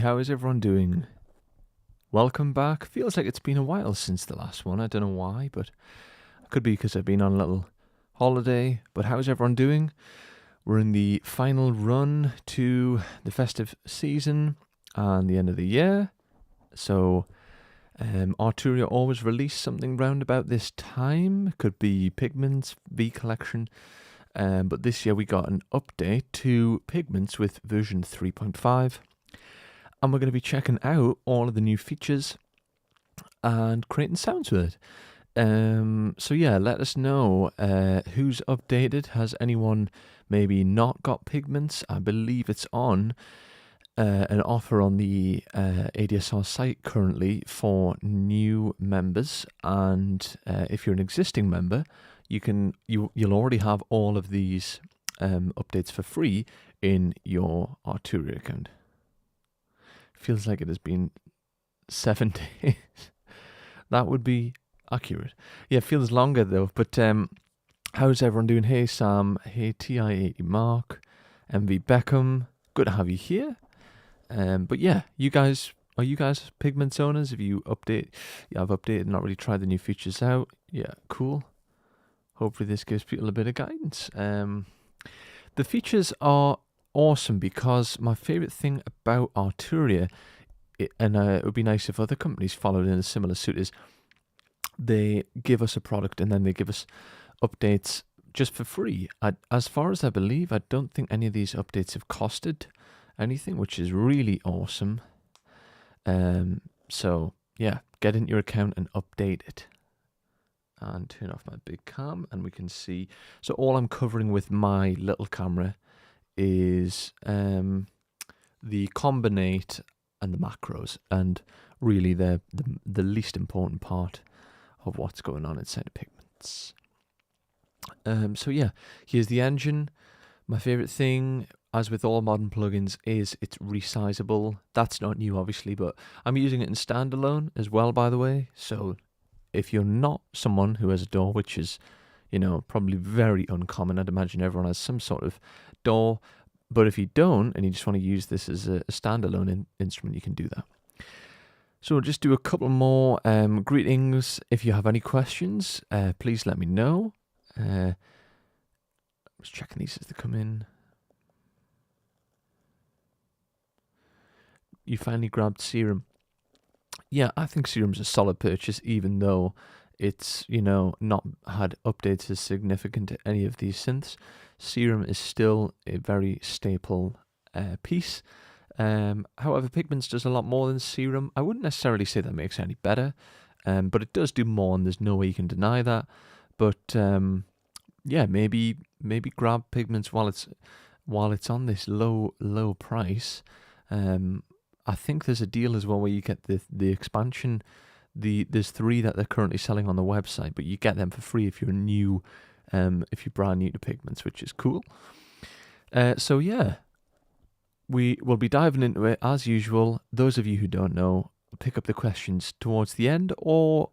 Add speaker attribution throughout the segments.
Speaker 1: how is everyone doing? Welcome back. Feels like it's been a while since the last one. I don't know why, but it could be because I've been on a little holiday. But how's everyone doing? We're in the final run to the festive season and the end of the year. So Arturia always release something round about this time. Could be Pigments V collection. But this year we got an update to Pigments with version 3.5. And we're going to be checking out all of the new features and creating sounds with it. So yeah, let us know who's updated. Has anyone maybe not got Pigments? I believe it's on an offer on the ADSR site currently for new members. And if you're an existing member, you'll already have all of these updates for free in your Arturia account. Feels like it has been 7 days. That would be accurate. Yeah, it feels longer though. But how's everyone doing? Hey Sam, hey TI80 Mark, MV Beckham. Good to have you here. But yeah, are you guys Pigments owners? Have you updated? Yeah, I've updated, not really tried the new features out. Yeah, cool. Hopefully this gives people a bit of guidance. The features are awesome because my favorite thing about Arturia, and it would be nice if other companies followed in a similar suit, is they give us a product and then they give us updates just for free. As far as I believe, I don't think any of these updates have costed anything, which is really awesome. So yeah, get into your account and update it. And turn off my big cam and we can see. So all I'm covering with my little camera is the combinate and the macros, and really they're the least important part of what's going on inside of Pigments. So yeah, here's the engine. My favorite thing, as with all modern plugins, is it's resizable. That's not new obviously, but I'm using it in standalone as well, by the way. So if you're not someone who has a DAW, which is, probably very uncommon, I'd imagine everyone has some sort of DAW, but if you don't and you just want to use this as a standalone instrument, you can do that. So we'll just do a couple more greetings. If you have any questions, please let me know. I was checking these as they come in. You finally grabbed Serum. Yeah, I think Serum's a solid purchase, even though it's, not had updates as significant to any of these synths. Serum is still a very staple piece. However, Pigments does a lot more than Serum. I wouldn't necessarily say that makes it any better, but it does do more, and there's no way you can deny that. But yeah, maybe grab Pigments while it's on this low price. I think there's a deal as well where you get the expansion. There's 3 that they're currently selling on the website, but you get them for free if you're new, if you're brand new to Pigments, which is cool. So yeah, we will be diving into it as usual. Those of you who don't know, pick up the questions towards the end, or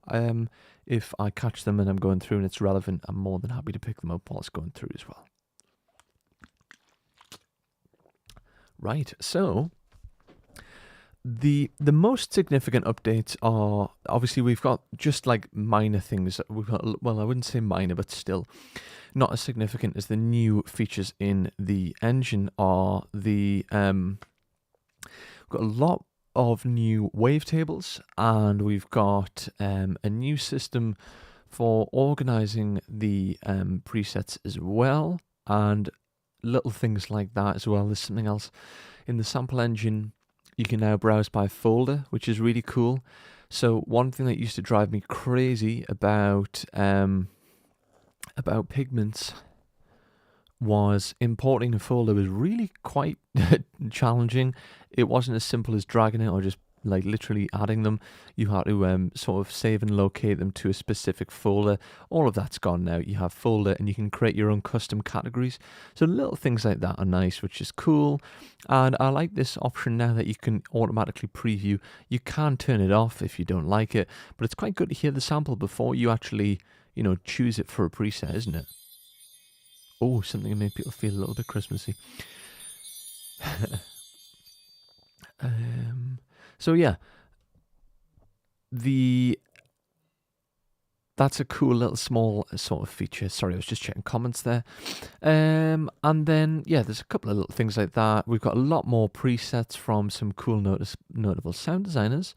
Speaker 1: if I catch them and I'm going through and it's relevant, I'm more than happy to pick them up while it's going through as well. Right, so the most significant updates are, obviously we've got just like minor things. We've got, well, I wouldn't say minor, but still not as significant as the new features in the engine are we've got a lot of new wavetables, and we've got a new system for organizing the presets as well, and little things like that as well. There's something else in the sample engine. You can now browse by folder, which is really cool. So one thing that used to drive me crazy about Pigments was importing a folder was really quite challenging. It wasn't as simple as dragging it or just like literally adding them. You had to sort of save and locate them to a specific folder. All of that's gone now. You have folder and you can create your own custom categories. So little things like that are nice, which is cool. And I like this option now that you can automatically preview. You can turn it off if you don't like it, but it's quite good to hear the sample before you actually, choose it for a preset, isn't it? Oh, something that made people feel a little bit Christmassy. So yeah, that's a cool little small sort of feature. Sorry, I was just checking comments there. And then, yeah, there's a couple of little things like that. We've got a lot more presets from some cool notable sound designers.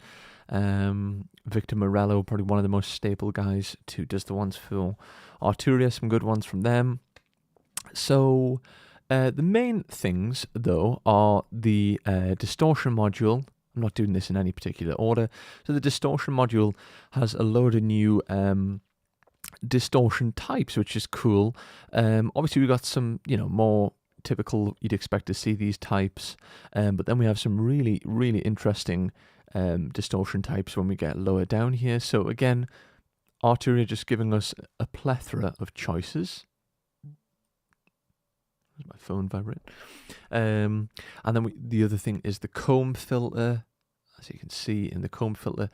Speaker 1: Victor Morello, probably one of the most staple guys, who does the ones for Arturia, some good ones from them. So the main things, though, are the Distortion Module. I'm not doing this in any particular order. So the Distortion Module has a load of new distortion types, which is cool. Obviously, we've got some, more typical, you'd expect to see these types. But then we have some really, really interesting distortion types when we get lower down here. So again, Arturia just giving us a plethora of choices. My phone vibrate. And then the other thing is the comb filter. As you can see in the comb filter,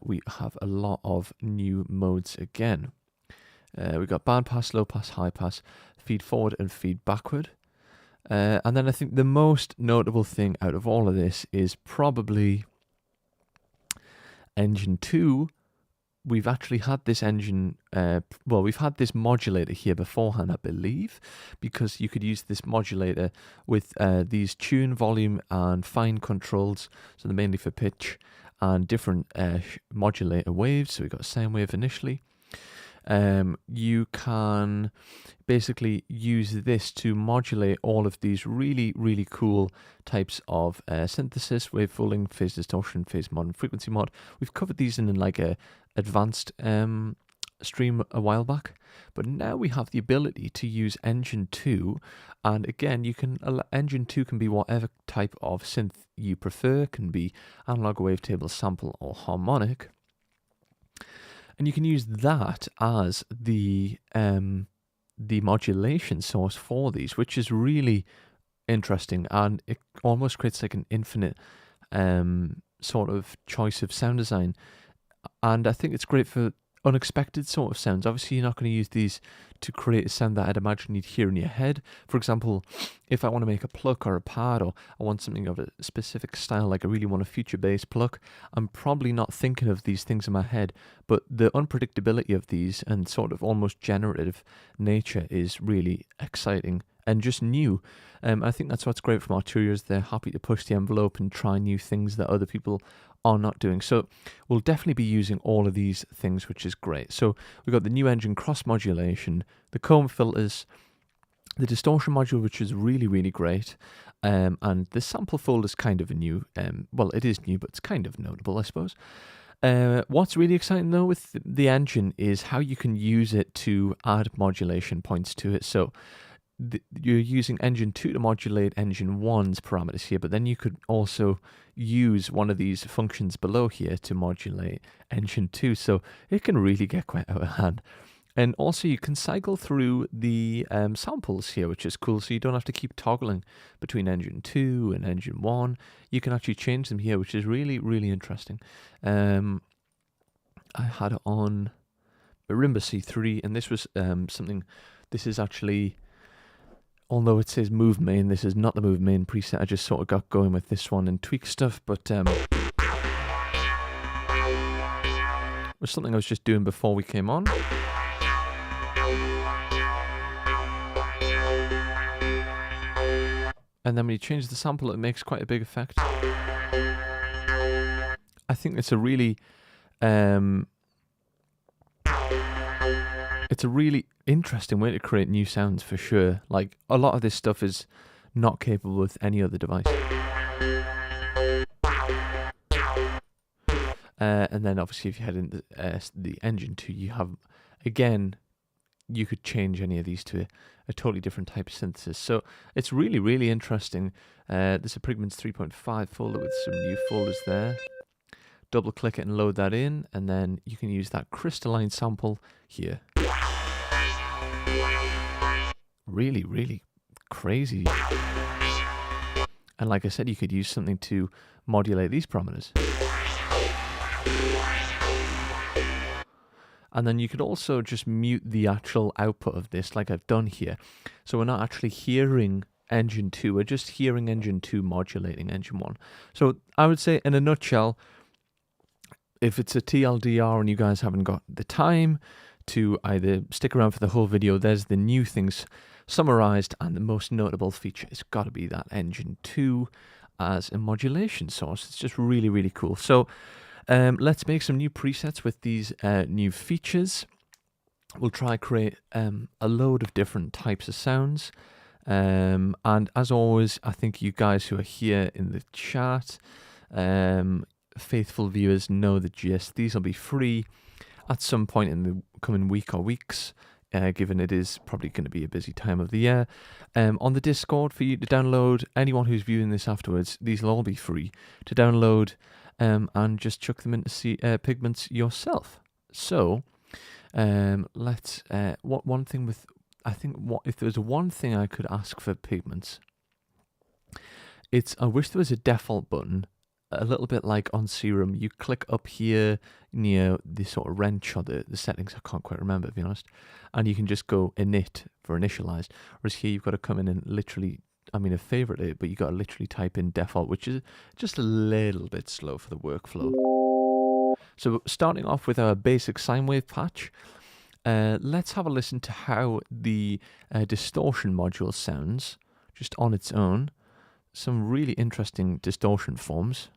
Speaker 1: we have a lot of new modes again. We've got bandpass, low pass, high pass, feed forward and feed backward. And then I think the most notable thing out of all of this is probably Engine 2. We've actually had this engine, we've had this modulator here beforehand, I believe, because you could use this modulator with these tune, volume, and fine controls, so they're mainly for pitch, and different modulator waves. So we've got sine wave initially. You can basically use this to modulate all of these really, really cool types of synthesis, wave fooling, phase distortion, phase mod, and frequency mod. We've covered these in like a advanced stream a while back, but now we have the ability to use Engine 2, and again, Engine 2 can be whatever type of synth you prefer. Can be analog, wavetable, sample, or harmonic. And you can use that as the modulation source for these, which is really interesting, and it almost creates like an infinite sort of choice of sound design. And I think it's great for unexpected sort of sounds. Obviously, you're not going to use these to create a sound that I'd imagine you'd hear in your head. For example, if I want to make a pluck or a pad, or I want something of a specific style, like I really want a future bass pluck, I'm probably not thinking of these things in my head, but the unpredictability of these and sort of almost generative nature is really exciting and just new. I think that's what's great from Arturia, is they're happy to push the envelope and try new things that other people are not doing. So we'll definitely be using all of these things, which is great. So we've got the new engine cross modulation, the comb filters, the distortion module, which is really, really great. And the sample folder is kind of a new, well, it is new, but it's kind of notable, I suppose. What's really exciting though with the engine is how you can use it to add modulation points to it. So you're using Engine 2 to modulate Engine 1's parameters here, but then you could also use one of these functions below here to modulate Engine 2, so it can really get quite out of hand. And also you can cycle through the samples here, which is cool, so you don't have to keep toggling between Engine 2 and Engine 1. You can actually change them here, which is really, really interesting. I had it on Marimba C3, and this was something, this is actually, although it says move main, this is not the move main preset. I just sort of got going with this one and tweak stuff, but it was something I was just doing before we came on. And then when you change the sample, it makes quite a big effect. I think it's a really interesting way to create new sounds, for sure. Like, a lot of this stuff is not capable with any other device. And then obviously if you head into the Engine 2, you have, again, you could change any of these to a totally different type of synthesis. So it's really, really interesting. There's a Pigments 3.5 folder with some new folders there. Double click it and load that in, and then you can use that crystalline sample here. Really, really crazy. And like I said, you could use something to modulate these parameters. And then you could also just mute the actual output of this, like I've done here. So we're not actually hearing engine 2. We're just hearing engine 2 modulating engine 1. So I would say, in a nutshell, if it's a TLDR and you guys haven't got the time to either stick around for the whole video, there's the new things summarized, and the most notable feature has got to be that engine 2 as a modulation source. It's just really, really cool. So let's make some new presets with these new features. We'll try create a load of different types of sounds. And as always, I think you guys who are here in the chat, faithful viewers, know the gist. These will be free at some point in the coming week or weeks, given it is probably going to be a busy time of the year. On the Discord for you to download, anyone who's viewing this afterwards, these will all be free to download, and just chuck them into Pigments yourself. So let's one thing with, I think, if there's one thing I could ask for Pigments, it's, I wish there was a default button, a little bit like on Serum. You click up here near the sort of wrench or the settings, I can't quite remember, to be honest, and you can just go init for initialized, whereas here you've got to come in and literally, I mean, I favorite it, but you got to literally type in default, which is just a little bit slow for the workflow. So starting off with our basic sine wave patch, let's have a listen to how the distortion module sounds just on its own. Some really interesting distortion forms.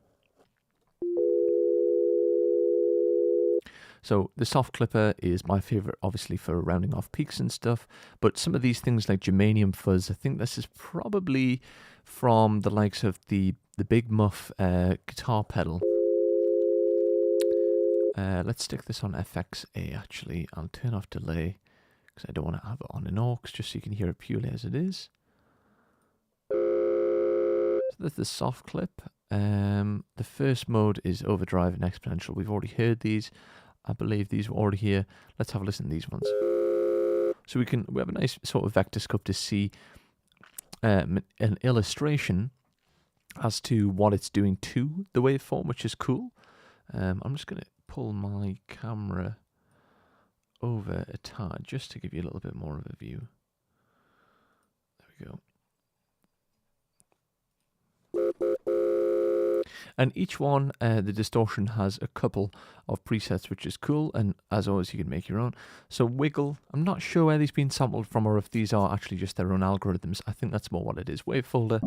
Speaker 1: So the soft clipper is my favorite, obviously, for rounding off peaks and stuff, but some of these things like germanium fuzz, I think this is probably from the likes of the Big Muff guitar pedal. Let's stick this on FXA, actually. I'll turn off delay because I don't want to have it on an aux, just so you can hear it purely as it is. So that's the soft clip. The first mode is overdrive and exponential. We've already heard these. I believe these were already here. Let's have a listen to these ones. So we have a nice sort of vector scope to see an illustration as to what it's doing to the waveform, which is cool. I'm just going to pull my camera over a tad just to give you a little bit more of a view. There we go. And each one, the distortion has a couple of presets, which is cool, and as always, you can make your own. So wiggle, I'm not sure where these been sampled from, or if these are actually just their own algorithms. I think that's more what it is. Wave folder.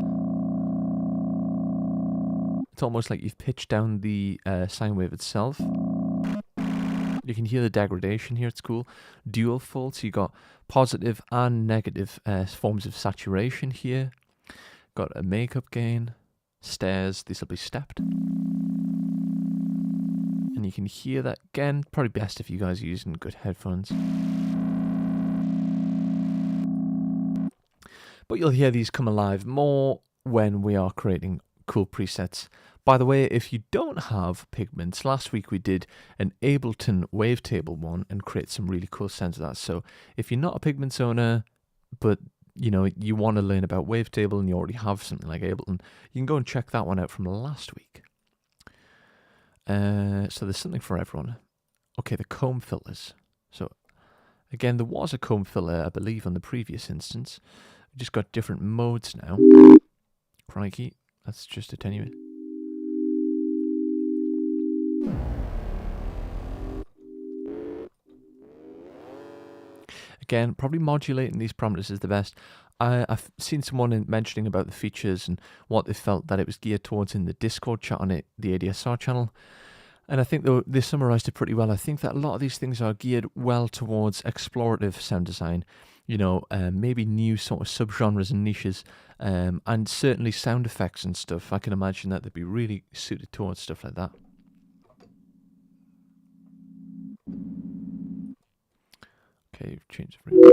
Speaker 1: It's almost like you've pitched down the sine wave itself. You can hear the degradation here, it's cool. Dual fold, so you got positive and negative forms of saturation here. Got a makeup gain. Stairs, this will be stepped. And you can hear that again, probably best if you guys are using good headphones. But you'll hear these come alive more when we are creating cool presets. By the way, if you don't have Pigments, last week we did an Ableton Wavetable one and create some really cool sounds of that. So if you're not a Pigments owner, but you know, you want to learn about Wavetable and you already have something like Ableton, you can go and check that one out from last week. So there's something for everyone. Okay, the comb filters. So again, there was a comb filter, I believe, on the previous instance. We've just got different modes now. Crikey, that's just attenuate. Again, probably modulating these parameters is the best. I've seen someone mentioning about the features and what they felt that it was geared towards in the Discord chat on the ADSR channel. And I think they summarized it pretty well. I think that a lot of these things are geared well towards explorative sound design, you know, maybe new sort of subgenres and niches, and certainly sound effects and stuff. I can imagine that they'd be really suited towards stuff like that. Okay, change the volume.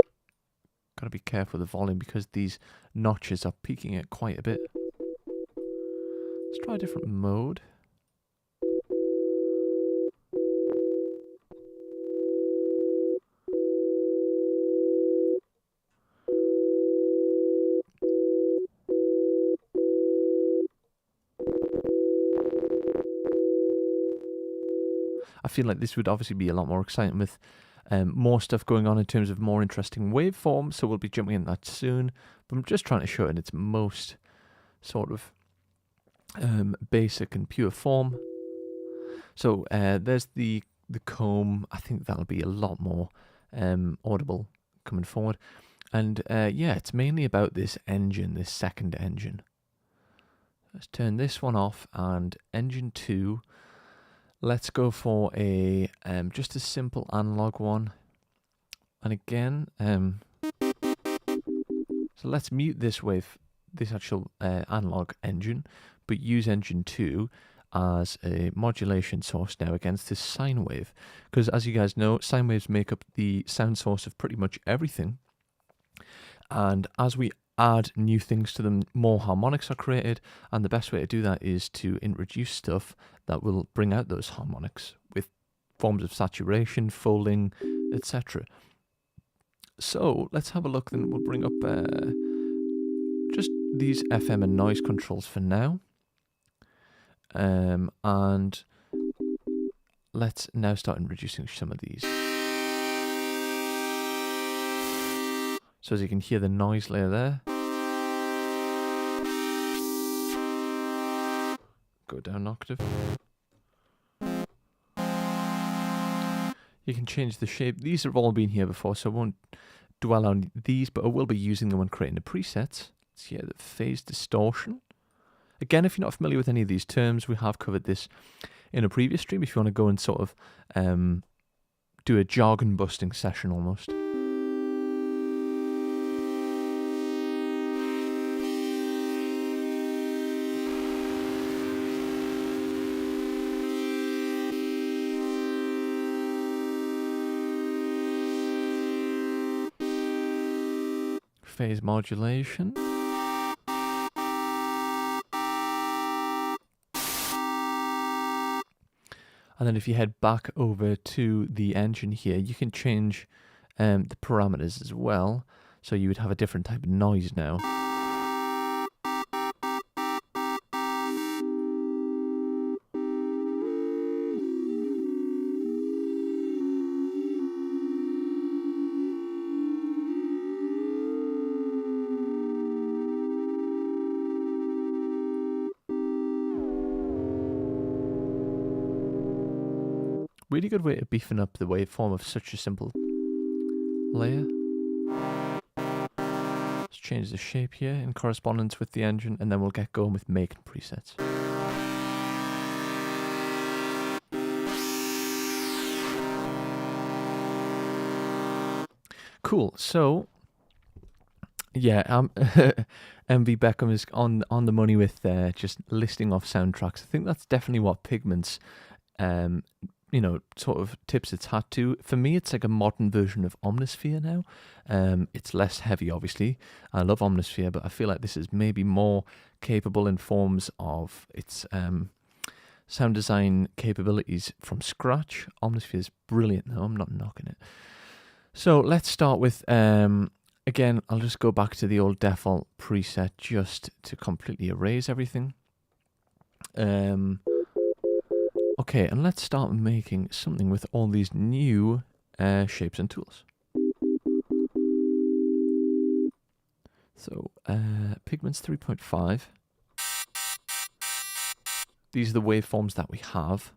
Speaker 1: Gotta be careful with the volume because these notches are peaking it quite a bit. Let's try a different mode. I feel like this would obviously be a lot more exciting with more stuff going on in terms of more interesting waveforms, so we'll be jumping in that soon. But I'm just trying to show it in its most sort of basic and pure form. So there's the comb. I think that'll be a lot more audible coming forward. And yeah, it's mainly about this engine, this second engine. Let's turn this one off, and engine 2. Let's go for a just a simple analog one. And again, so let's mute this actual analog engine, but use engine 2 as a modulation source now against this sine wave. Because as you guys know, sine waves make up the sound source of pretty much everything. And as we add new things to them, more harmonics are created, and the best way to do that is to introduce stuff that will bring out those harmonics with forms of saturation, folding, etc. So let's have a look, then we'll bring up just these FM and noise controls for now. And let's now start introducing some of these. So as you can hear the noise layer there. Go down an octave. You can change the shape. These have all been here before, so I won't dwell on these, but I will be using them when creating the presets. Let's see the phase distortion. Again, if you're not familiar with any of these terms, we have covered this in a previous stream. If you want to go and sort of do a jargon busting session almost. Phase modulation. And then if you head back over to the engine here, you can change the parameters as well. So you would have a different type of noise now. Really good way of beefing up the waveform of such a simple layer. Let's change the shape here in correspondence with the engine, and then we'll get going with making presets. Cool. So yeah, MV Beckham is on the money with just listing off soundtracks. I think that's definitely what Pigments you know, sort of tips its hat to. For me, it's like a modern version of Omnisphere now. It's less heavy, obviously. I love Omnisphere, but I feel like this is maybe more capable in forms of its sound design capabilities from scratch. Omnisphere is brilliant, though. I'm not knocking it. So let's start with, again, I'll just go back to the old default preset just to completely erase everything. Okay, and let's start making something with all these new shapes and tools. So, Pigments 3.5. These are the waveforms that we have.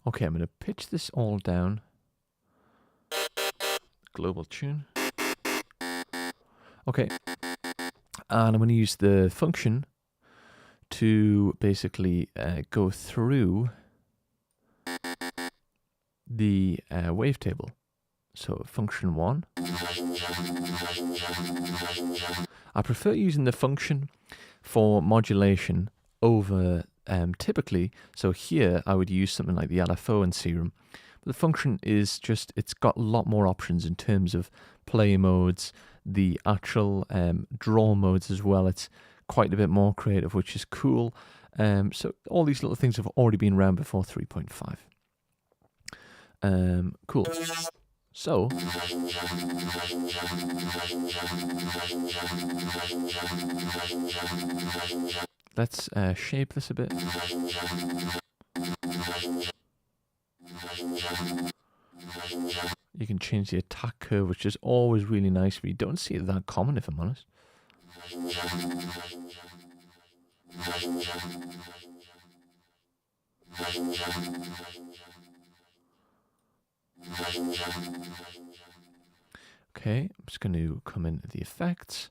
Speaker 1: Okay, I'm going to pitch this all down. Global tune. Okay, and I'm going to use the function to basically go through the wavetable. So function 1. I prefer using the function for modulation over typically. So here I would use something like the LFO and Serum. The function is just, it's got a lot more options in terms of play modes, the actual draw modes as well. It's quite a bit more creative, which is cool. So all these little things have already been around before 3.5. Cool. So let's shape this a bit. You can change the attack curve, which is always really nice, but you don't see it that common, if I'm honest. Okay, I'm just going to come into the effects,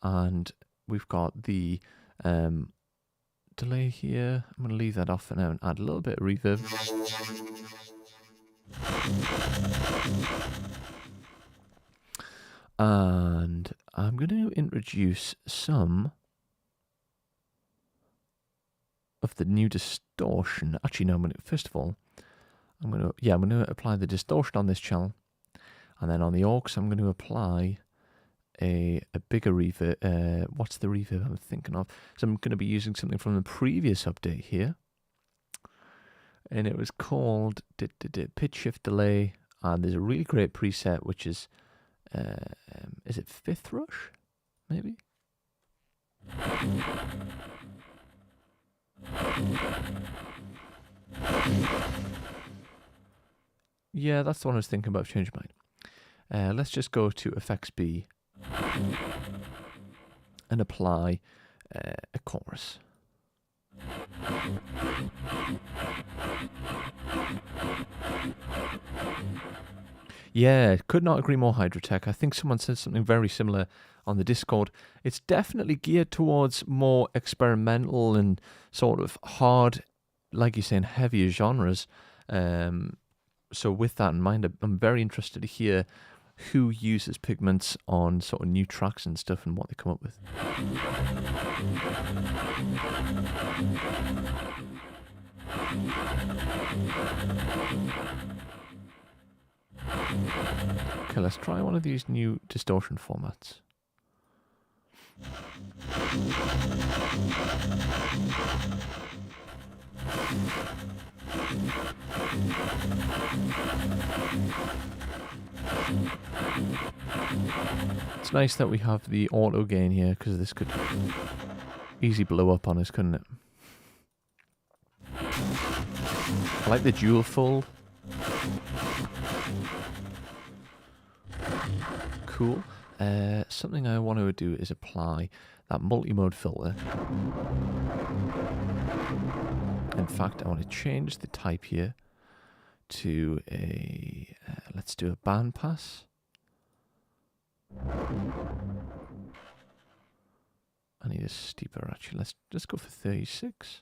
Speaker 1: and we've got the delay here. I'm going to leave that off for now and add a little bit of reverb. And I'm going to introduce some of the new distortion. Actually, no, first of all, I'm going to apply the distortion on this channel. And then on the aux, I'm going to apply a bigger reverb. What's the reverb I'm thinking of? So I'm going to be using something from the previous update here. And it was called Pitch Shift Delay. And there's a really great preset, which is it Fifth Rush? Maybe? Yeah, that's the one I was thinking about. Change mine. Let's just go to Effects B and apply a chorus. Yeah, could not agree more, Hydrotech. I think someone said something very similar on the Discord. It's definitely geared towards more experimental and sort of hard, like you're saying, heavier genres. So with that in mind, I'm very interested to hear who uses Pigments on sort of new tracks and stuff and what they come up with. Okay, let's try one of these new distortion formats. It's nice that we have the auto gain here, because this could easily blow up on us, couldn't it? I like the dual fold. Cool. Something I want to do is apply that multi-mode filter. In fact, I want to change the type here to a, let's do a band pass. I need a steeper, actually. Let's just go for 36.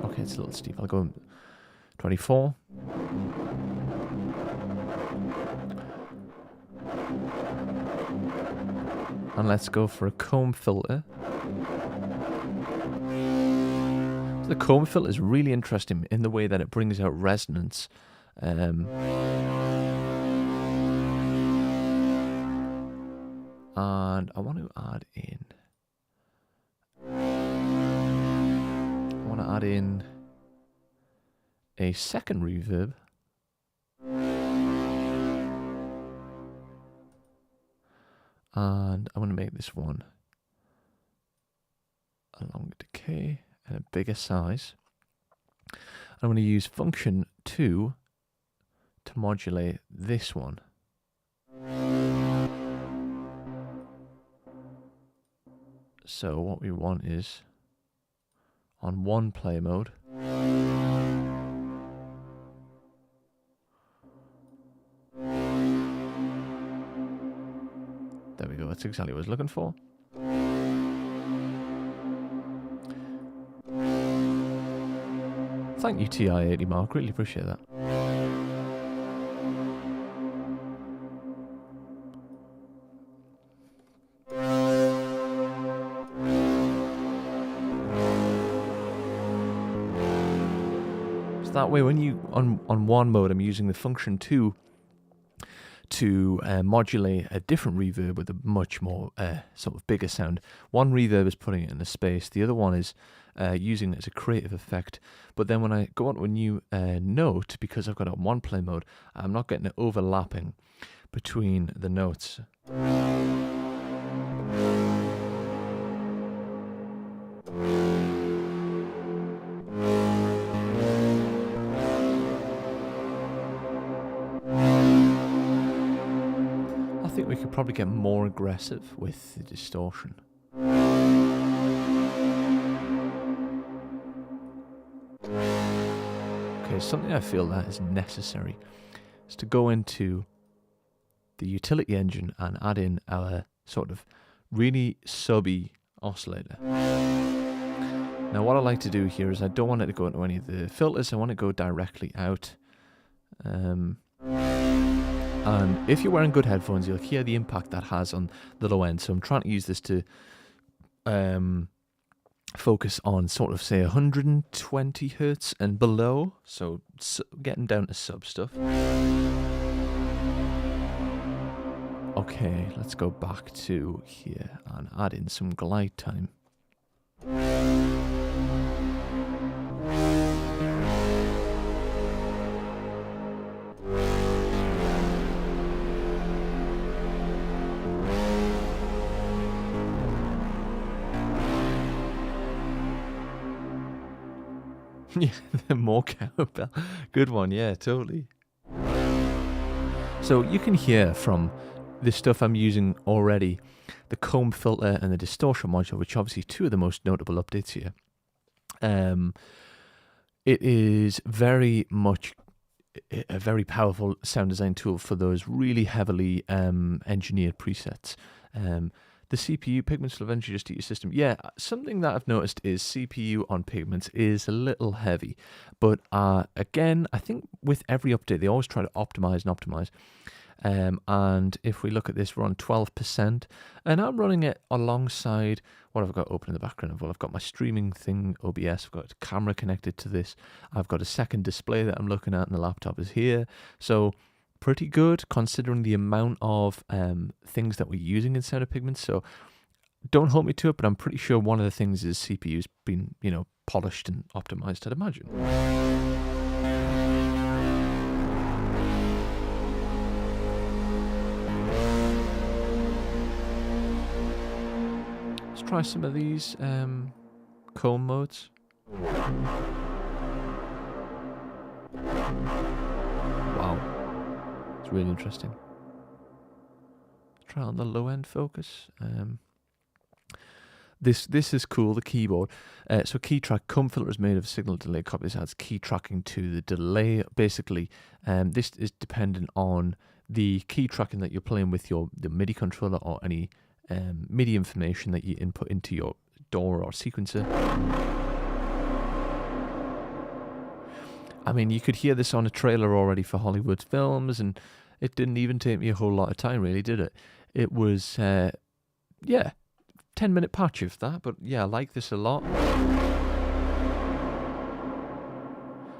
Speaker 1: Okay, it's a little steep. I'll go 24. And let's go for a comb filter. So the comb filter is really interesting in the way that it brings out resonance. And I want to add in a second reverb. And I want to make this one a longer decay and a bigger size. I'm going to use function 2 to modulate this one. So what we want is on one play mode. There we go, that's exactly what I was looking for. Thank you, TI-80 Mark, really appreciate that. So that way when you, on one mode, I'm using the function 2 to modulate a different reverb with a much more sort of bigger sound. One reverb is putting it in a space, the other one is using it as a creative effect. But then when I go on to a new note, because I've got it on one play mode, I'm not getting it overlapping between the notes. I think we could probably get more aggressive with the distortion. Okay, something I feel that is necessary is to go into the utility engine and add in our sort of really subby oscillator. Now what I like to do here is I don't want it to go into any of the filters, I want it to go directly out. And if you're wearing good headphones, you'll hear the impact that has on the low end. So I'm trying to use this to focus on sort of say 120 hertz and below, so getting down to sub stuff. Okay, let's go back to here and add in some glide time. Yeah, more cowbell. Good one, yeah, totally. So you can hear from the stuff I'm using already, the comb filter and the distortion module, which are obviously two of the most notable updates here. It is very much a very powerful sound design tool for those really heavily engineered presets. The CPU Pigments will eventually just eat your system. Yeah, something that I've noticed is CPU on Pigments is a little heavy. But again, I think with every update, they always try to optimize and optimize. And if we look at this, we're on 12%. And I'm running it alongside what have I got open in the background? Well, I've got my streaming thing, OBS. I've got a camera connected to this. I've got a second display that I'm looking at, and the laptop is here. So pretty good considering the amount of things that we're using inside of Pigments. So don't hold me to it, but I'm pretty sure one of the things is CPU's been, you know, polished and optimized, I'd imagine. Let's try some of these comb modes. Wow. It's really interesting. Try on the low end focus. This is cool, the keyboard. So key track comb filter is made of signal delay copy. This adds key tracking to the delay. Basically, this is dependent on the key tracking that you're playing with the MIDI controller or any MIDI information that you input into your DAW or sequencer. I mean, you could hear this on a trailer already for Hollywood films, and it didn't even take me a whole lot of time, really, did it? It was, yeah, 10-minute patch of that, but yeah, I like this a lot.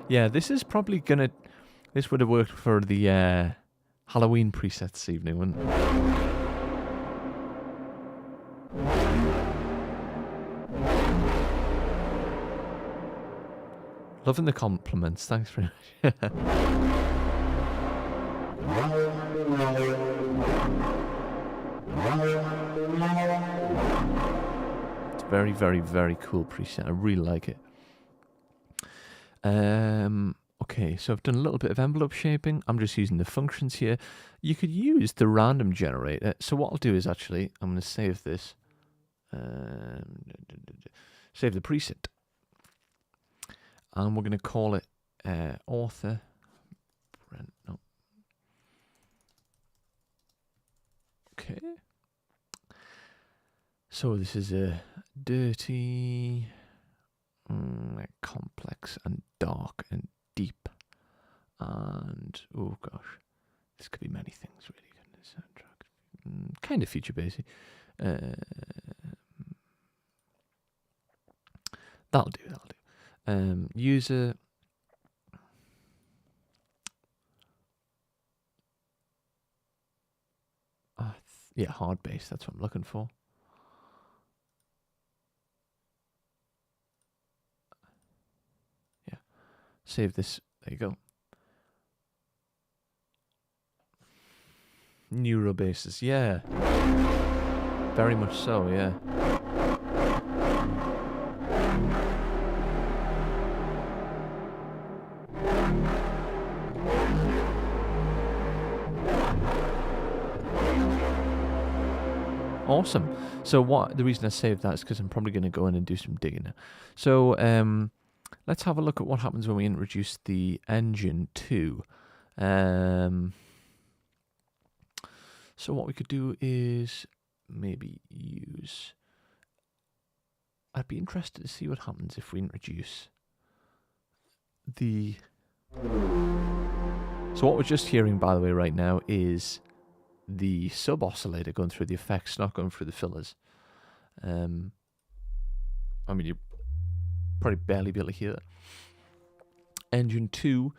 Speaker 1: Yeah, this is probably gonna, this would have worked for the Halloween preset this evening, wouldn't it? Loving the compliments, thanks very much. It's very, very, very cool preset. I really like it. Okay, so I've done a little bit of envelope shaping. I'm just using the functions here. You could use the random generator. So what I'll do is actually, I'm going to save this. Save the preset. And we're going to call it author. No. Okay. So this is a dirty, complex and dark and deep. And, oh gosh, this could be many things really. Soundtrack. Kind of feature basic. That'll do. User. Yeah, hard bass, that's what I'm looking for. Yeah, save this, there you go. Neuro basses, yeah. Very much so, yeah. Awesome. So the reason I saved that is because I'm probably going to go in and do some digging now. So let's have a look at what happens when we introduce the engine 2. So what we could do is maybe use... I'd be interested to see what happens if we introduce the... So what we're just hearing, by the way, right now is the sub-oscillator going through the effects, not going through the fillers. I mean, you probably barely be able to hear that. Engine 2,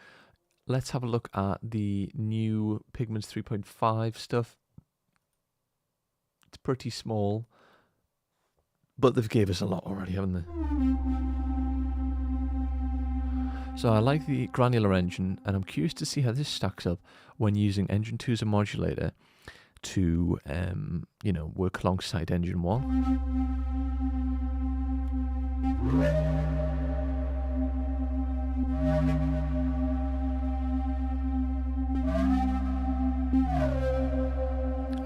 Speaker 1: let's have a look at the new Pigments 3.5 stuff. It's pretty small, but they've gave us a lot already, haven't they? So I like the granular engine, and I'm curious to see how this stacks up when using Engine 2 as a modulator to, you know, work alongside Engine 1.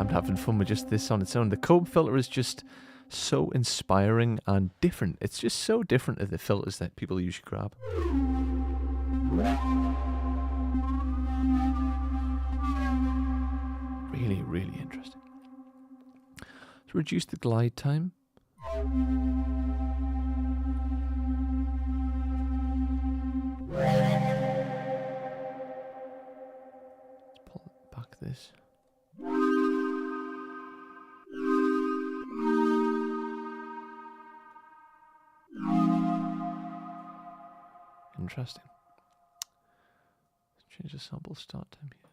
Speaker 1: I'm having fun with just this on its own. The comb filter is just so inspiring and different. It's just so different to the filters that people usually grab. Really, really interesting. So reduce the glide time. Let's pull back this. Interesting. Let's change the sample start time here.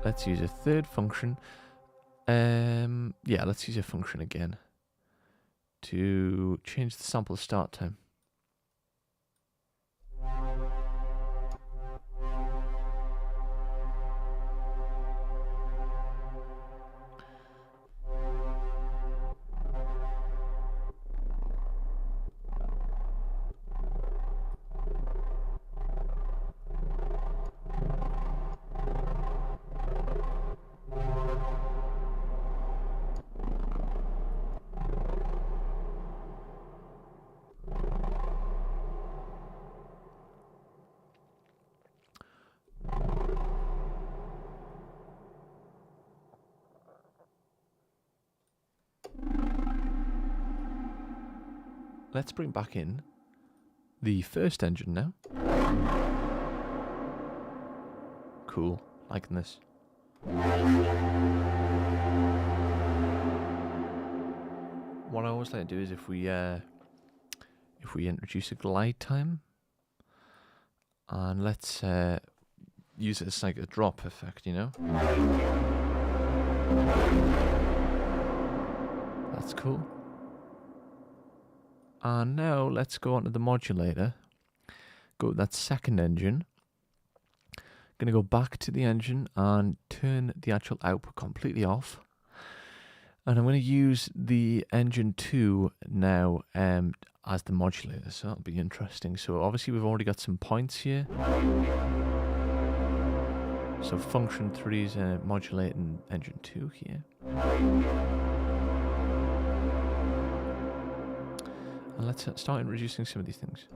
Speaker 1: Let's use a third function. Yeah, let's use a function again to change the sample start time. Let's bring back in the first engine now. Cool, liking this. What I always like to do is if we introduce a glide time, and let's use it as like a drop effect, you know? That's cool. And now let's go onto the modulator, go to that second engine. Going to go back to the engine and turn the actual output completely off. And I'm going to use the engine 2 now as the modulator, so that'll be interesting. So obviously we've already got some points here. So function 3 is modulating engine 2 here. And let's start introducing some of these things.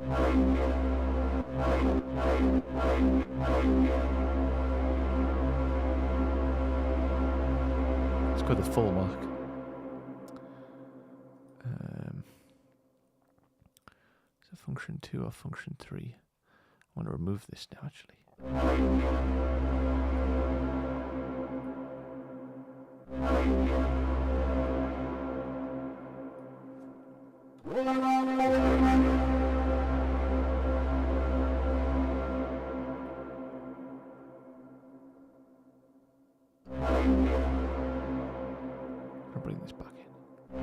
Speaker 1: Let's go the full mark. Is it function 2 or function 3? I want to remove this now, actually. You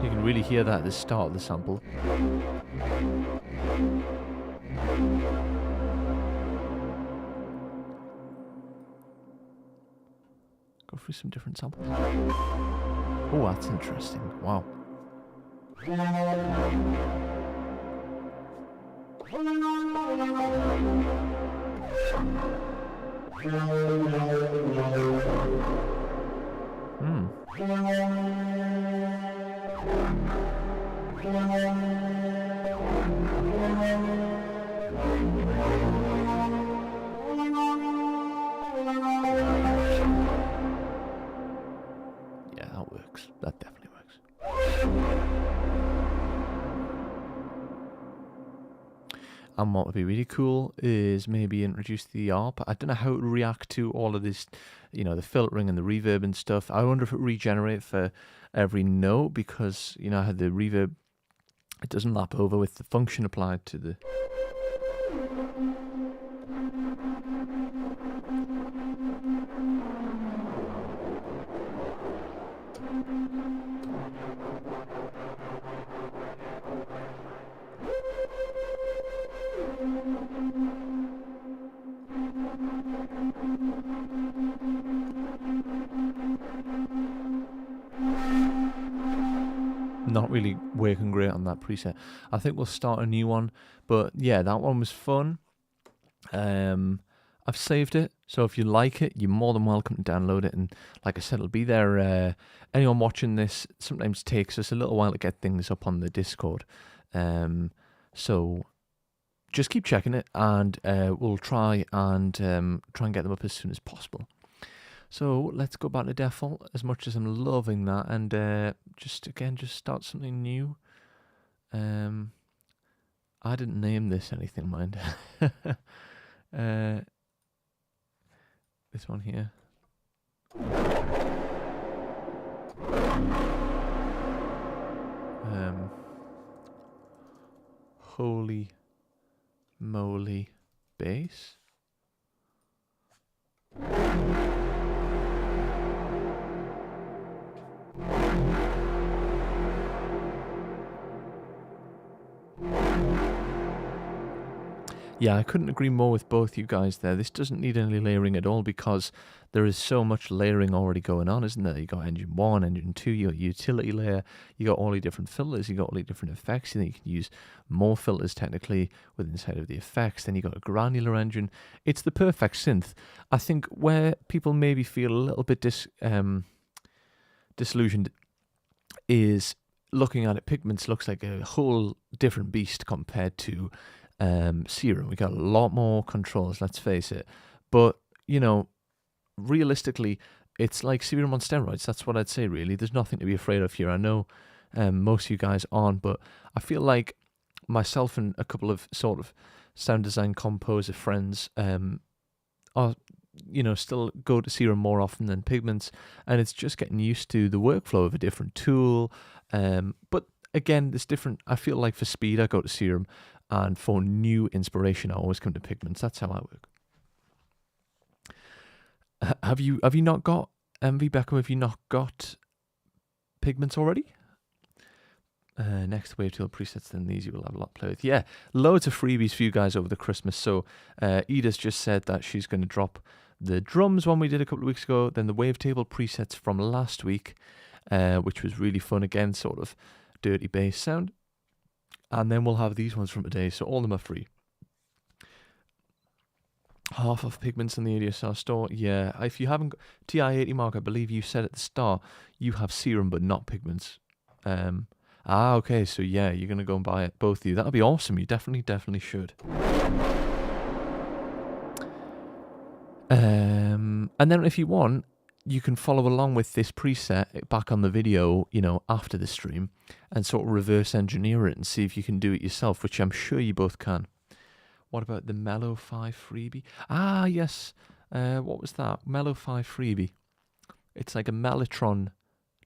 Speaker 1: can really hear that at the start of the sample. Go through some different samples. Oh, that's interesting. Wow. Yeah, that works. That definitely works. And what would be really cool is maybe introduce the ARP. I don't know how it would react to all of this, you know, the filtering and the reverb and stuff. I wonder if it regenerates for every note, because, you know, how the reverb, it doesn't lap over with the function applied to the... Not really working great on that preset. I think we'll start a new one, but yeah, that one was fun. I've saved it, so if you like it, you're more than welcome to download it, and like I said, it'll be there. Anyone watching this, sometimes takes us a little while to get things up on the Discord, so just keep checking it, and we'll try and get them up as soon as possible. So let's go back to default, as much as I'm loving that, and just start something new. I didn't name this anything, mind. This one here. Holy moly bass. Yeah, I couldn't agree more with both you guys there. This doesn't need any layering at all, because there is so much layering already going on, isn't there? You got engine 1, engine 2, you got utility layer, you got all the different filters, you got all the different effects, and then you can use more filters technically within inside of the effects. Then you got a granular engine. It's the perfect synth. I think where people maybe feel a little bit disillusioned is looking at it. Pigments looks like a whole different beast compared to Serum. We got a lot more controls, let's face it, but you know, realistically, it's like Serum on steroids. That's what I'd say, really. There's nothing to be afraid of here. I know most of you guys aren't, but I feel like myself and a couple of sort of sound design composer friends are, you know, still go to Serum more often than Pigments, and it's just getting used to the workflow of a different tool. But again, there's different. I feel like for speed, I go to Serum, and for new inspiration, I always come to Pigments. That's how I work. Have you not got MV Beckham? Have you not got Pigments already? Next Wavetables presets, then these you will have a lot to play with. Yeah, loads of freebies for you guys over the Christmas. So Edith just said that she's going to drop the drums one we did a couple of weeks ago, then the Wavetables presets from last week, which was really fun. Again, sort of dirty bass sound. And then we'll have these ones from today, so all of them are free. Half of Pigments in the ADSR store. Yeah, if you haven't got TI-80 Mark, I believe you said at the start you have Serum but not Pigments. Okay, so yeah, you're going to go and buy it, both of you. That'll be awesome. You definitely should. And then if you want, you can follow along with this preset back on the video, you know, after the stream, and sort of reverse engineer it and see if you can do it yourself, which I'm sure you both can. What about the Mellow 5 freebie? Ah, yes. What was that? Mellow 5 freebie. It's like a Mellotron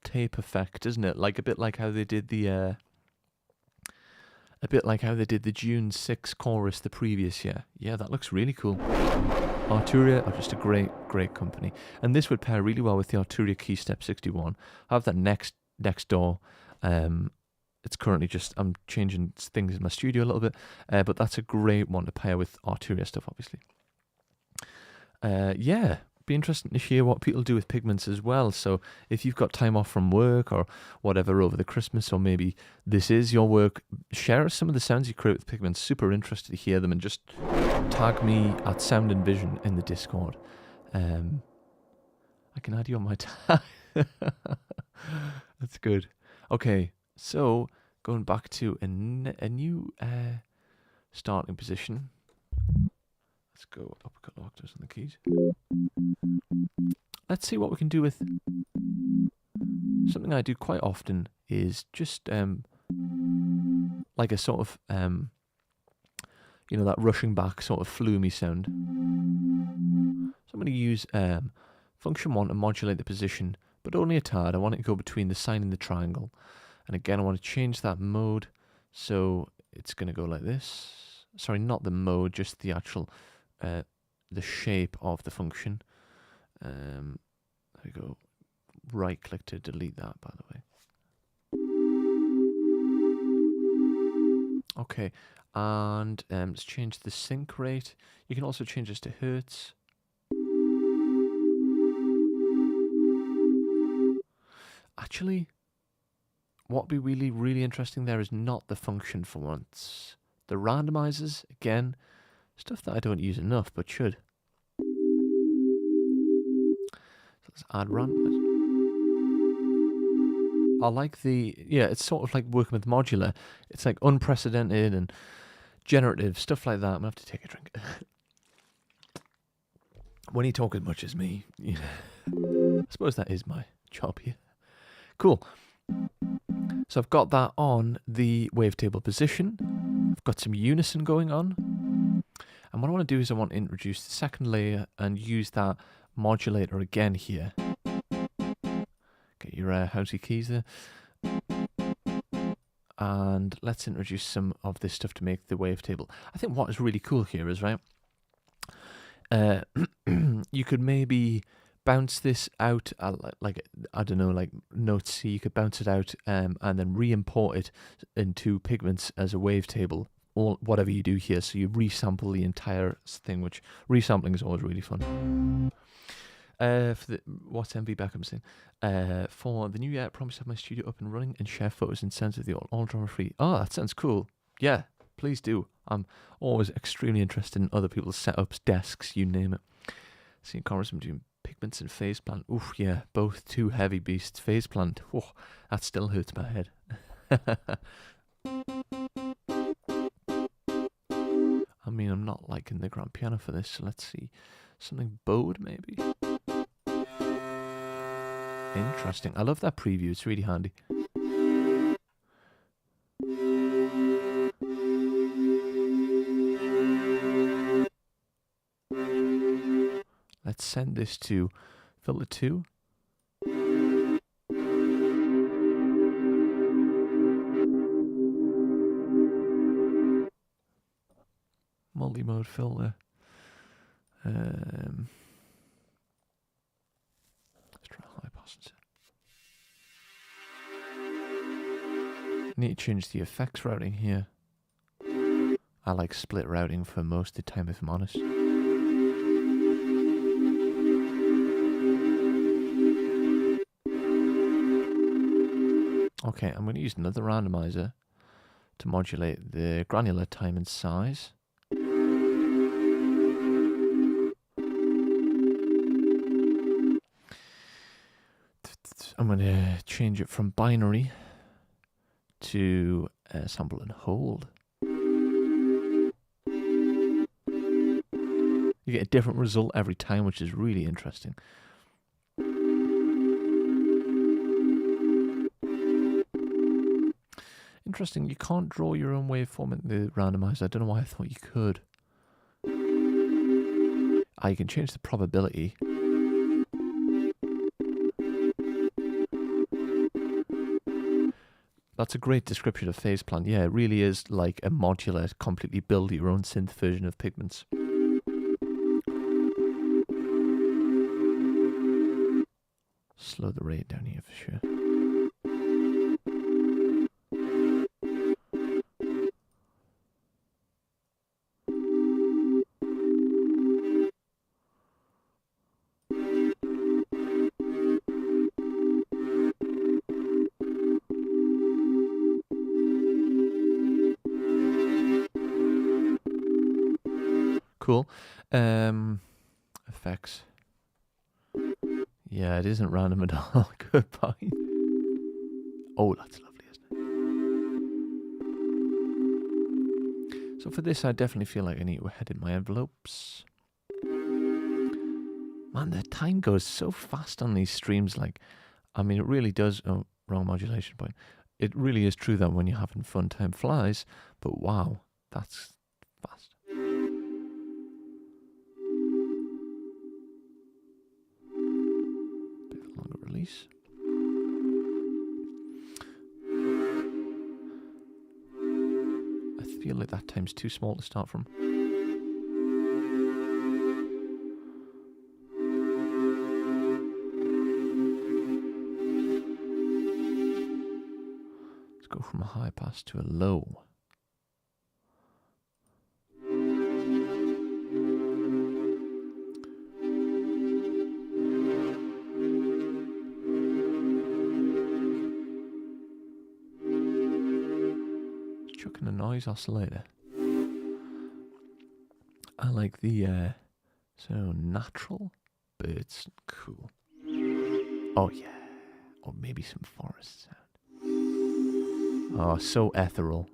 Speaker 1: tape effect, isn't it? Like a bit like how they did the A bit like how they did the June 6 chorus the previous year. Yeah, that looks really cool. Arturia are just a great company. And this would pair really well with the Arturia Keystep 61. I have that next door. It's currently just, I'm changing things in my studio a little bit. But that's a great one to pair with Arturia stuff, obviously. Yeah, be interesting to hear what people do with Pigments as well. So if you've got time off from work or whatever over the Christmas, or maybe this is your work, share some of the sounds you create with Pigments. Super interested to hear them, and just tag me at Sound and Vision in the Discord. I can add you on my tag. That's good. Okay, so going back to a new starting position. Let's go uppercut octaves on the keys. Let's see what we can do with something I do quite often, is just like a sort of you know, that rushing back sort of flumy sound. So I'm going to use function 1 to modulate the position, but only a tad. I want it to go between the sine and the triangle. And again, I want to change that mode, so it's going to go like this. Sorry, not the mode, just the actual the shape of the function. There we go. Right click to delete that, by the way. Okay, and let's change the sync rate. You can also change this to hertz. Actually, what would be really interesting there is not the function for once. The randomizers, again, stuff that I don't use enough, but should. So let's add randomizers. I like the, yeah, it's sort of like working with modular. It's like unprecedented and generative, stuff like that. I'm going to have to take a drink. When you talk as much as me, you know, I suppose that is my job here. Cool. So I've got that on the wavetable position. I've got some unison going on. And what I want to do is I want to introduce the second layer and use that modulator again here. Get your housey keys there. And let's introduce some of this stuff to make the wavetable. I think what is really cool here is, right, you could maybe bounce this out, like, I don't know, like Note C, you could bounce it out and then re-import it into Pigments as a wavetable, or whatever you do here. So you resample the entire thing, which resampling is always really fun. For the, what's MV Beckham saying? For the new year, I promise to have my studio up and running and share photos and sounds with you all drama free. Oh, that sounds cool. Yeah, please do. I'm always extremely interested in other people's setups, desks, you name it. Seeing comments, I'm doing Pigments and Phase Plant. Oof, yeah, both two heavy beasts. Phase Plant, oh, that still hurts my head. I mean, I'm not liking the grand piano for this, so let's see. Something bowed, maybe? Interesting. I love that preview, it's really handy. Let's send this to filter 2. Multi-mode filter. Let's try high pass instead. Need to change the effects routing here. I like split routing for most of the time, if I'm honest. Okay, I'm going to use another randomizer to modulate the granular time and size. I'm going to change it from binary to sample and hold. You get a different result every time, which is really interesting. Interesting, you can't draw your own waveform in the randomizer. I don't know why I thought you could. You can change the probability. That's a great description of phase plan. Yeah, it really is like a modular, completely build your own synth version of Pigments. Slow the rate down here for sure. Cool. Effects. Yeah, it isn't random at all. Goodbye. Oh, that's lovely, isn't it? So for this, I definitely feel like I need to edit my envelopes. Man, the time goes so fast on these streams. Like, I mean, it really does. Oh, wrong modulation point. It really is true that when you're having fun, time flies. But wow, that's fast. Bit of a longer release. I feel like that time's too small to start from. Let's go from a high pass to a low. Chucking a noise oscillator. I like the so natural birds. Cool. Oh yeah. Or maybe some forest sound. Oh, so ethereal.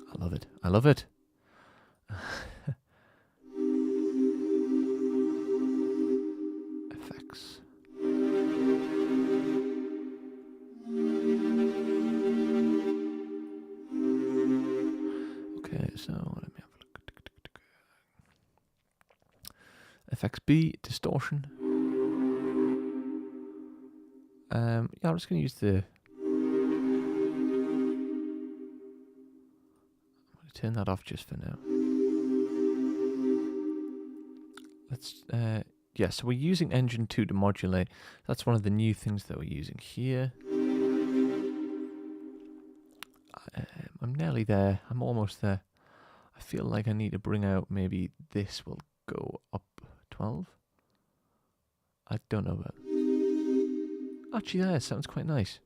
Speaker 1: I love it. I love it. Effects. Okay, so let me have a look. Effects B, distortion. Yeah, I'm just going to use the... I'm going to turn that off just for now. Let's... yeah, so we're using Engine 2 to modulate. That's one of the new things that we're using here. I'm nearly there. I'm almost there. I feel like I need to bring out maybe this will go up 12. I don't know about... Actually, that sounds quite nice.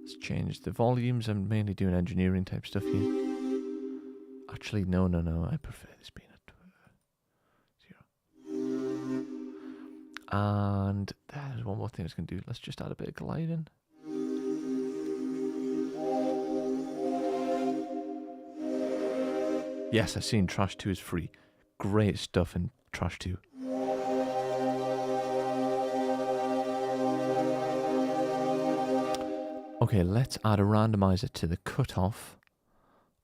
Speaker 1: Let's change the volumes. I'm mainly doing engineering type stuff here. Actually, no. I prefer this being at 0. And there's one more thing I was going to do. Let's just add a bit of gliding. Yes, I've seen Trash 2 is free. Great stuff in Trash 2. Okay, let's add a randomizer to the cutoff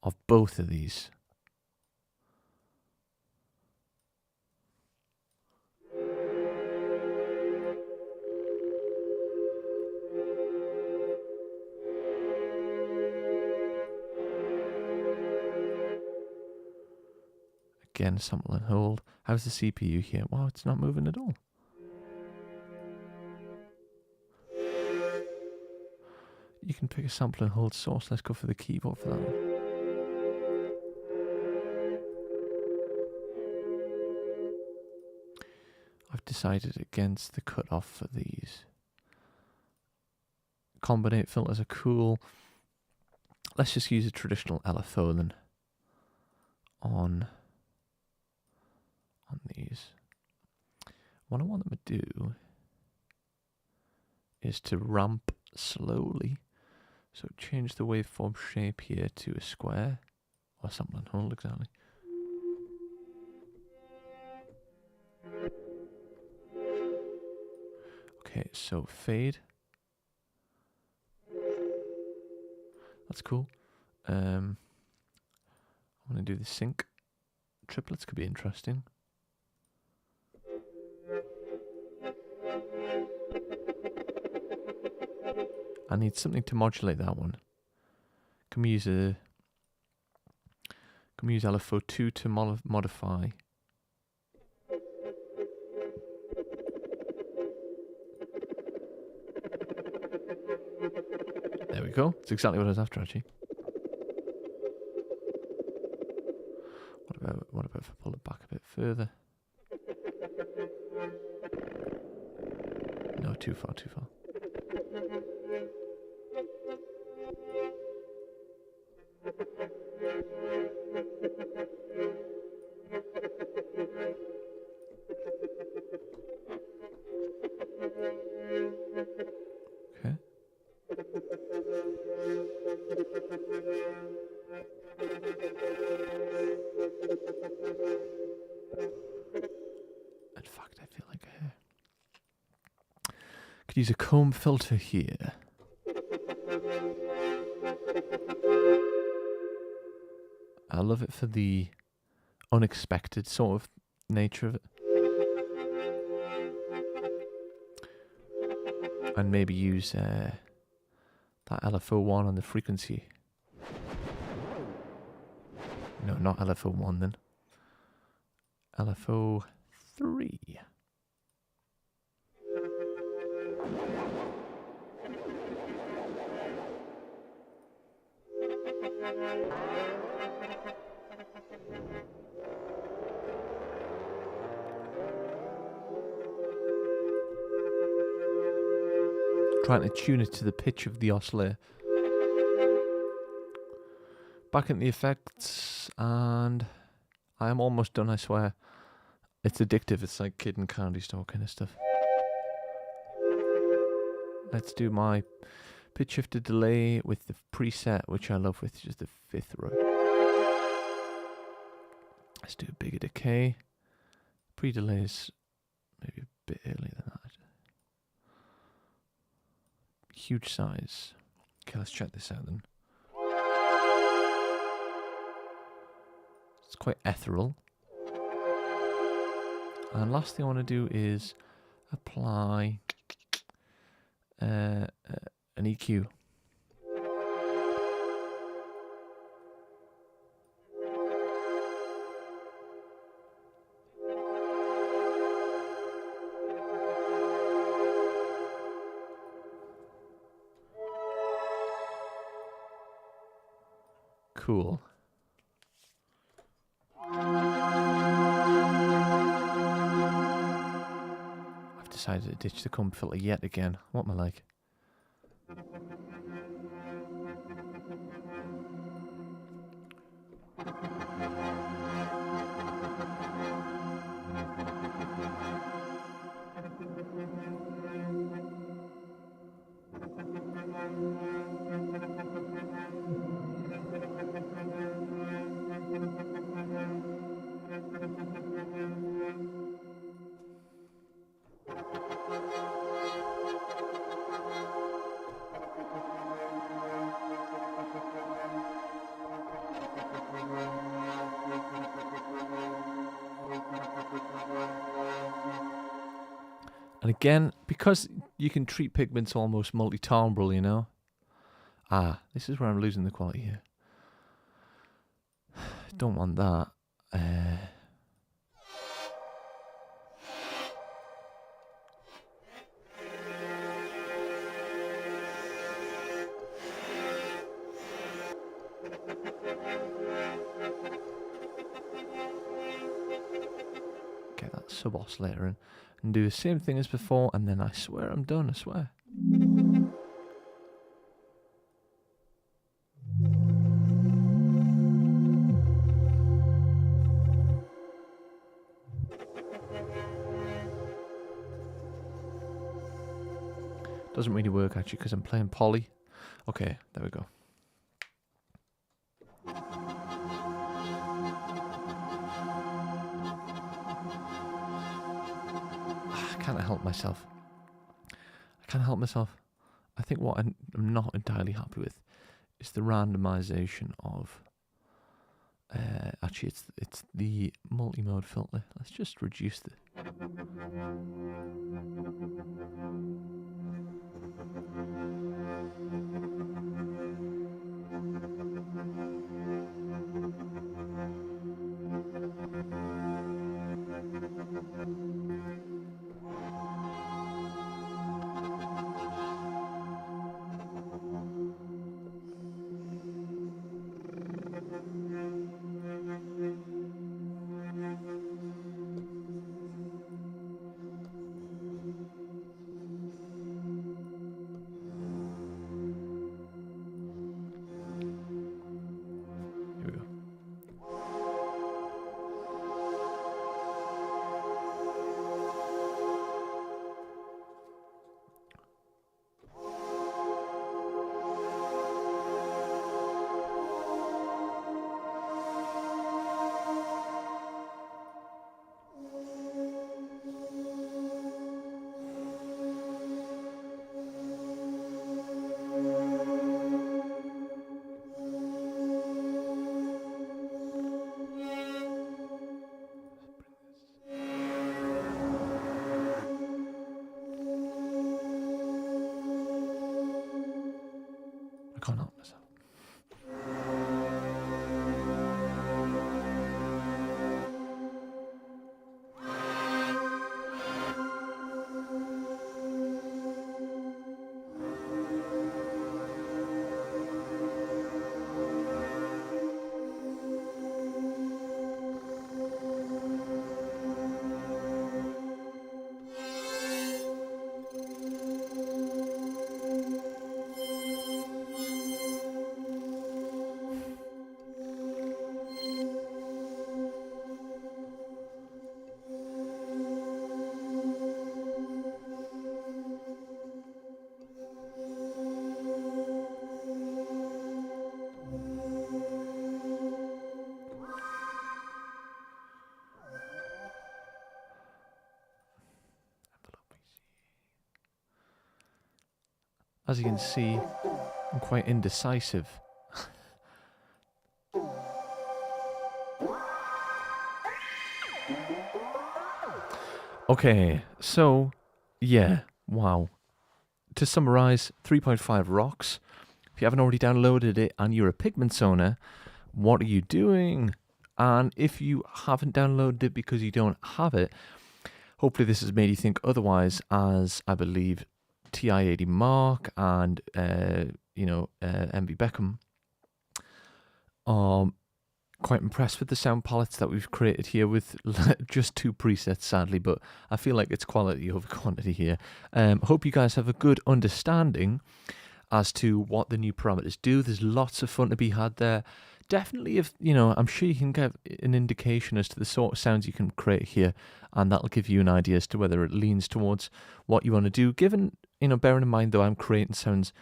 Speaker 1: of both of these. Again, sample and hold. How's the CPU here? Wow, it's not moving at all. You can pick a sample and hold source. Let's go for the keyboard for that one. I've decided against the cutoff for these. Combinate filters are cool. Let's just use a traditional LFO then on these. What I want them to do is to ramp slowly. So change the waveform shape here to a square, or sample and hold exactly. Okay, so fade. That's cool. I'm going to do the sync Triplets could be interesting. I need something to modulate that one. Can we use LFO2 to modify? There we go. It's exactly what I was after, actually. What about if I pull it back a bit further? No, too far, too far. Okay. In fact, I feel like I could use a comb filter here. I love it for the unexpected sort of nature of it. And maybe use that LFO1 on the frequency. No, not LFO1 then. LFO3. Trying to tune it to the pitch of the oscillator. Back in the effects, and I am almost done, I swear. It's addictive, it's like kid and candy store kind of stuff. Let's do my pitch shifted delay with the preset, which I love, which is the 5th row. Let's do a bigger decay. Pre-delay is maybe a bit earlier than that. Huge size. Okay, let's check this out then. It's quite ethereal. And last thing I want to do is apply an EQ. Cool. I've decided to ditch the comb filter yet again. What am I like? And again, because you can treat pigments almost multi-timbral, you know. Ah, this is where I'm losing the quality here. Don't want that. Get that sub-oscillator in. And do the same thing as before, and then I swear I'm done, I swear. Doesn't really work actually because I'm playing poly. Okay, there we go. I can't help myself. I think what I'm not entirely happy with is the randomization of Actually, it's the multi-mode filter. Let's just reduce the. Here we go. I can't help myself. As you can see, I'm quite indecisive. Okay, so, yeah, wow. To summarize, 3.5 rocks. If you haven't already downloaded it and you're a Pigments owner, what are you doing? And if you haven't downloaded it because you don't have it, hopefully this has made you think otherwise, as I believe TI-80 Mark and, MV Beckham are quite impressed with the sound palettes that we've created here with just 2 presets, sadly, but I feel like it's quality over quantity here. Hope you guys have a good understanding as to what the new parameters do. There's lots of fun to be had there. Definitely, if I'm sure you can get an indication as to the sort of sounds you can create here, and that'll give you an idea as to whether it leans towards what you want to do. Given, bearing in mind though, I'm creating sounds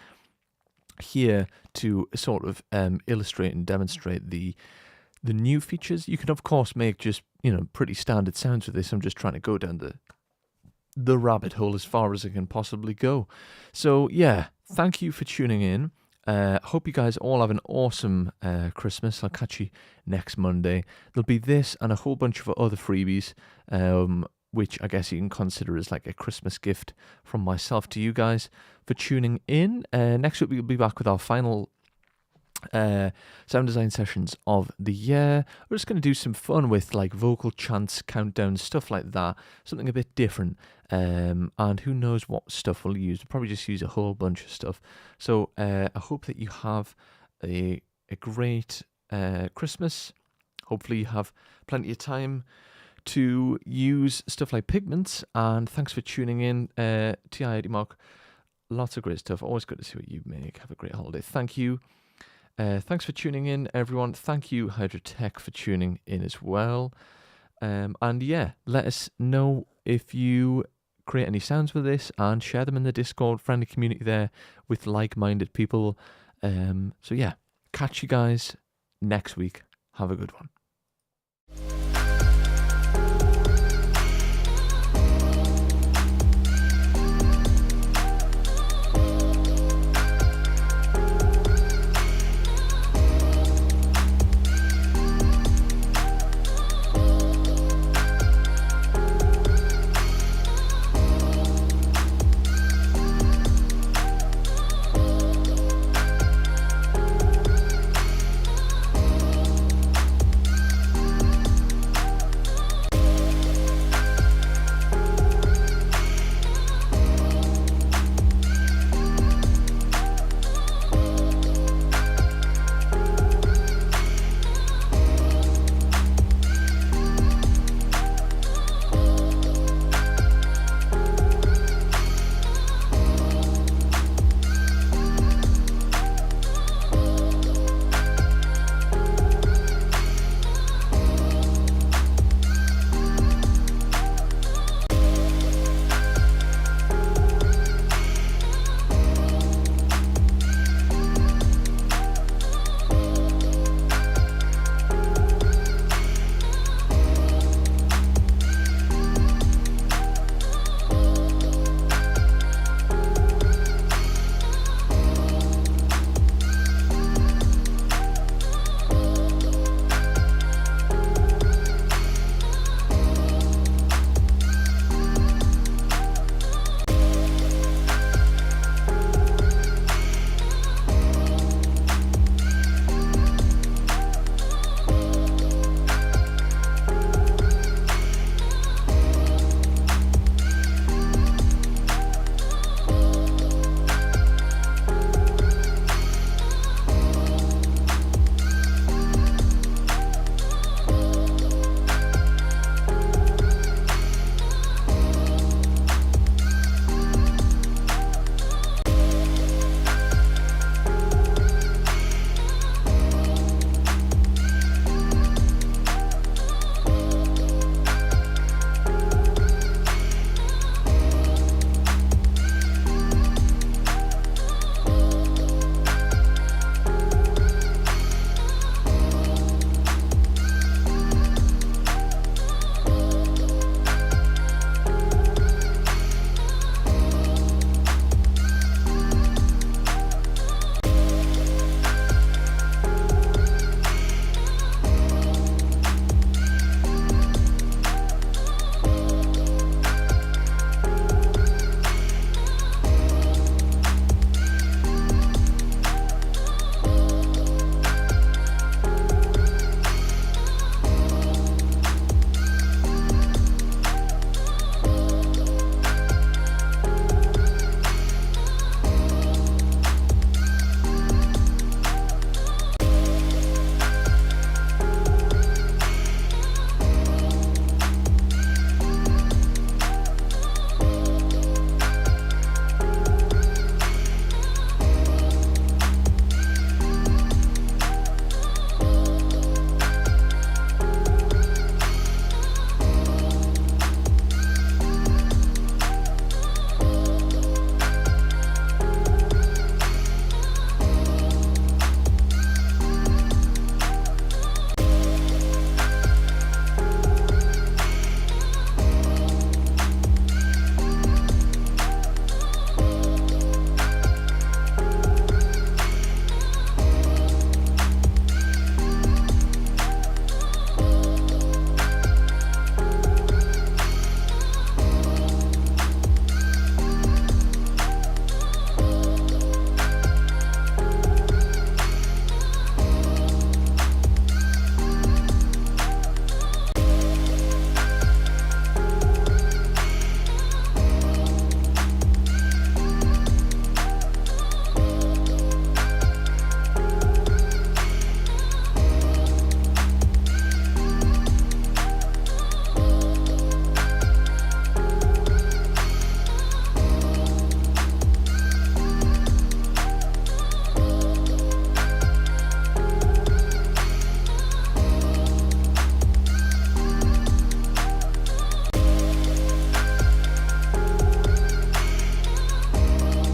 Speaker 1: here to sort of illustrate and demonstrate the new features. You can of course make just pretty standard sounds with this. I'm just trying to go down the rabbit hole as far as I can possibly go. So yeah, thank you for tuning in. Hope you guys all have an awesome Christmas. I'll catch you next Monday. There'll be this and a whole bunch of other freebies, which I guess you can consider as like a Christmas gift from myself to you guys for tuning in. Next week we'll be back with our final sound design sessions of the year. We're just going to do some fun with like vocal chants, countdowns, stuff like that, something a bit different, and who knows what stuff we'll use. We'll probably just use a whole bunch of stuff. So I hope that you have a great Christmas. Hopefully you have plenty of time to use stuff like Pigments, and thanks for tuning in. TI-80 Mark, lots of great stuff. Always good to see what you make. Have a great holiday. Thank you. Thanks for tuning in, everyone. Thank you, Hydrotech, for tuning in as well. And yeah, let us know if you create any sounds with this and share them in the Discord friendly community there with like-minded people. So yeah, catch you guys next week. Have a good one.